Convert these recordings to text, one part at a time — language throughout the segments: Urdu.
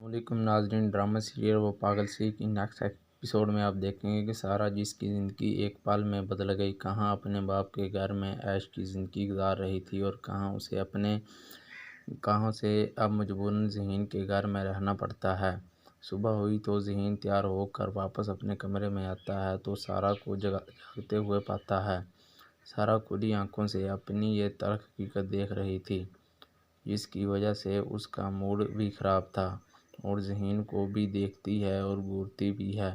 علیکم ناظرین، ڈرامہ سیریل وہ پاگل سی کی نیکسٹ ایپیسوڈ میں آپ دیکھیں گے کہ سارا جس کی زندگی ایک پل میں بدل گئی، کہاں اپنے باپ کے گھر میں عیش کی زندگی گزار رہی تھی اور کہاں سے اب مجبوراً ذہین کے گھر میں رہنا پڑتا ہے۔ صبح ہوئی تو ذہین تیار ہو کر واپس اپنے کمرے میں آتا ہے تو سارا کو جاگتے ہوئے پاتا ہے۔ سارا کھلی آنکھوں سے اپنی یہ تلخ حقیقت دیکھ رہی تھی، جس کی وجہ سے اس کا موڈ بھی خراب تھا، اور ذہین کو بھی دیکھتی ہے اور گھورتی بھی ہے،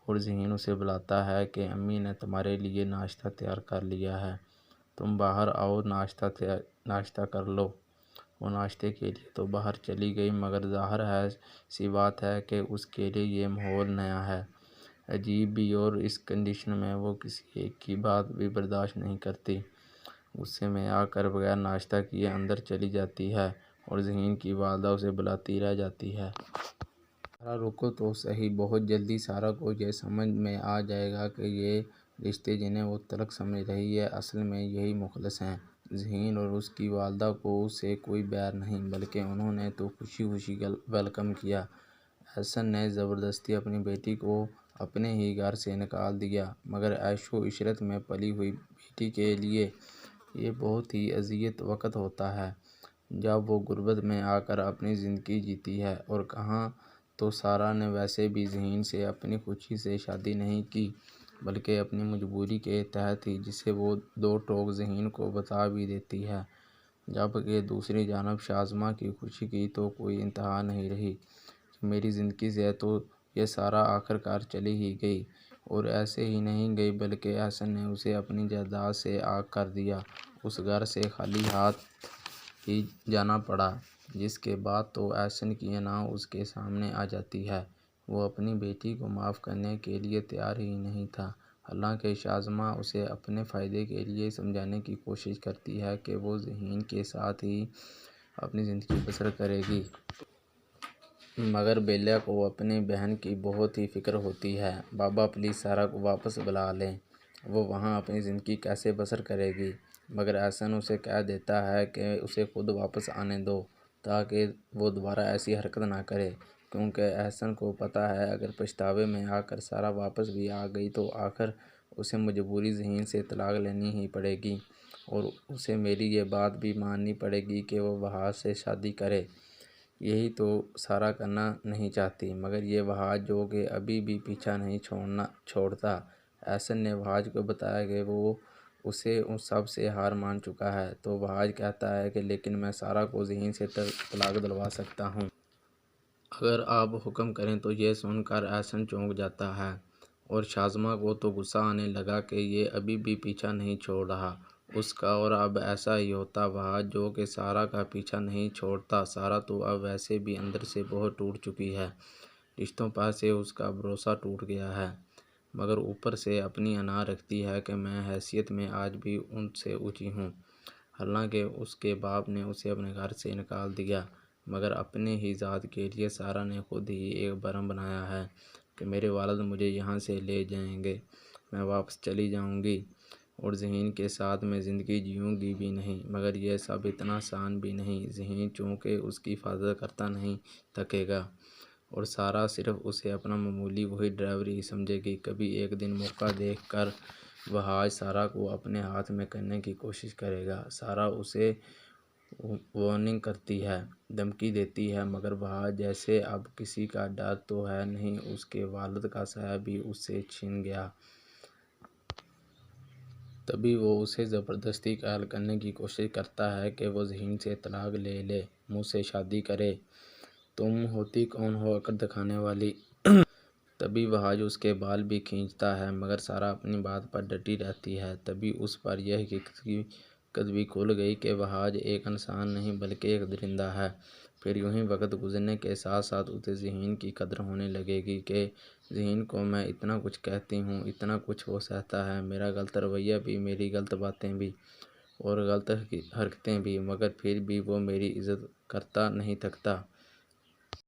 اور ذہین اسے بلاتا ہے کہ امی نے تمہارے لیے ناشتہ تیار کر لیا ہے، تم باہر آؤ ناشتہ کر لو۔ وہ ناشتے کے لیے تو باہر چلی گئی، مگر ظاہر سی بات ہے کہ اس کے لیے یہ ماحول نیا ہے، عجیب بھی، اور اس کنڈیشن میں وہ کسی ایک کی بات بھی برداشت نہیں کرتی۔ غصے میں آ کر بغیر ناشتہ کیے اندر چلی جاتی ہے اور ذہین کی والدہ اسے بلاتی رہ جاتی ہے۔ سارا رکو تو صحیح، بہت جلدی سارا کو یہ سمجھ میں آ جائے گا کہ یہ رشتے جنہیں وہ تلخ سمجھ رہی ہے اصل میں یہی مخلص ہیں۔ ذہین اور اس کی والدہ کو اس سے کوئی بیر نہیں، بلکہ انہوں نے تو خوشی خوشی ویلکم کیا۔ احسن نے زبردستی اپنی بیٹی کو اپنے ہی گھر سے نکال دیا، مگر عیش و عشرت میں پلی ہوئی بیٹی کے لیے یہ بہت ہی اذیت وقت ہوتا ہے جب وہ غربت میں آ کر اپنی زندگی جیتی ہے۔ اور کہاں تو سارا نے ویسے بھی ذہین سے اپنی خوشی سے شادی نہیں کی، بلکہ اپنی مجبوری کے تحت ہی، جسے وہ دو ٹوک ذہین کو بتا بھی دیتی ہے، جبکہ دوسری جانب شازمہ کی خوشی کی تو کوئی انتہا نہیں رہی کہ میری زندگی سے تو یہ سارا آخرکار چلی ہی گئی، اور ایسے ہی نہیں گئی بلکہ احسن نے اسے اپنی جائیداد سے آگ کر دیا، اس گھر سے خالی ہاتھ ہی جانا پڑا، جس کے بعد تو احسن کی انا اس کے سامنے آ جاتی ہے۔ وہ اپنی بیٹی کو معاف کرنے کے لیے تیار ہی نہیں تھا، حالانکہ شازمہ اسے اپنے فائدے کے لیے سمجھانے کی کوشش کرتی ہے کہ وہ ذہین کے ساتھ ہی اپنی زندگی بسر کرے گی۔ مگر بیلا کو اپنی بہن کی بہت ہی فکر ہوتی ہے۔ بابا پلیز سارا کو واپس بلا لیں، وہ وہاں اپنی زندگی کیسے بسر کرے گی؟ مگر احسن اسے کہہ دیتا ہے کہ اسے خود واپس آنے دو تاکہ وہ دوبارہ ایسی حرکت نہ کرے، کیونکہ احسن کو پتہ ہے اگر پچھتاوے میں آ کر سارا واپس بھی آ گئی تو آخر اسے مجبوری ذہین سے طلاق لینی ہی پڑے گی، اور اسے میری یہ بات بھی ماننی پڑے گی کہ وہ وحاج سے شادی کرے۔ یہی تو سارا کرنا نہیں چاہتی، مگر یہ وحاج جو کہ ابھی بھی پیچھا نہیں چھوڑتا۔ احسن نے وحاج کو بتایا کہ وہ اسے ان سب سے ہار مان چکا ہے، تو وحاج کہتا ہے کہ لیکن میں سارا کو ذہین سے طلاق دلوا سکتا ہوں۔ اگر آپ حکم کریں تو۔ یہ سن کر احسن چونک جاتا ہے، اور شازمہ کو تو غصہ آنے لگا کہ یہ ابھی بھی پیچھا نہیں چھوڑ رہا اس کا، اور اب ایسا ہی ہوتا۔ وحاج جو کہ سارا کا پیچھا نہیں چھوڑتا، سارا تو اب ویسے بھی اندر سے بہت ٹوٹ چکی ہے، رشتوں پر سے اس کا بھروسہ ٹوٹ گیا ہے، مگر اوپر سے اپنی انا رکھتی ہے کہ میں حیثیت میں آج بھی ان سے اونچی ہوں، حالانکہ اس کے باپ نے اسے اپنے گھر سے نکال دیا، مگر اپنے ہی ذات کے لیے سارا نے خود ہی ایک بھرم بنایا ہے کہ میرے والد مجھے یہاں سے لے جائیں گے، میں واپس چلی جاؤں گی، اور ذہین کے ساتھ میں زندگی جیوں گی بھی نہیں۔ مگر یہ سب اتنا آسان بھی نہیں، ذہین چونکہ اس کی حفاظت کرتا نہیں تھکے گا، اور سارا صرف اسے اپنا معمولی وہی ڈرائیور ہی سمجھے گی۔ کبھی ایک دن موقع دیکھ کر وحاج سارا کو اپنے ہاتھ میں کرنے کی کوشش کرے گا۔ سارا اسے وارننگ کرتی ہے، دھمکی دیتی ہے، مگر وحاج جیسے اب کسی کا ڈر تو ہے نہیں، اس کے والد کا سایہ بھی اس سے چھن گیا۔ تبھی وہ اسے زبردستی قائل کرنے کی کوشش کرتا ہے کہ وہ ذہین سے طلاق لے لے، مجھ سے شادی کرے، تم ہوتی کون ہو عقل دکھانے والی؟ تبھی وحاج اس کے بال بھی کھینچتا ہے، مگر سارا اپنی بات پر ڈٹی رہتی ہے۔ تبھی اس پر یہ حقیقت بھی کھل گئی کہ وحاج ایک انسان نہیں بلکہ ایک درندہ ہے۔ پھر یوں ہی وقت گزرنے کے ساتھ ساتھ اسے ذہین کی قدر ہونے لگے گی کہ ذہین کو میں اتنا کچھ کہتی ہوں، اتنا کچھ وہ سہتا ہے، میرا غلط رویہ بھی، میری غلط باتیں بھی، اور غلط حرکتیں بھی، مگر پھر بھی وہ میری عزت کرتا نہیں تھکتا۔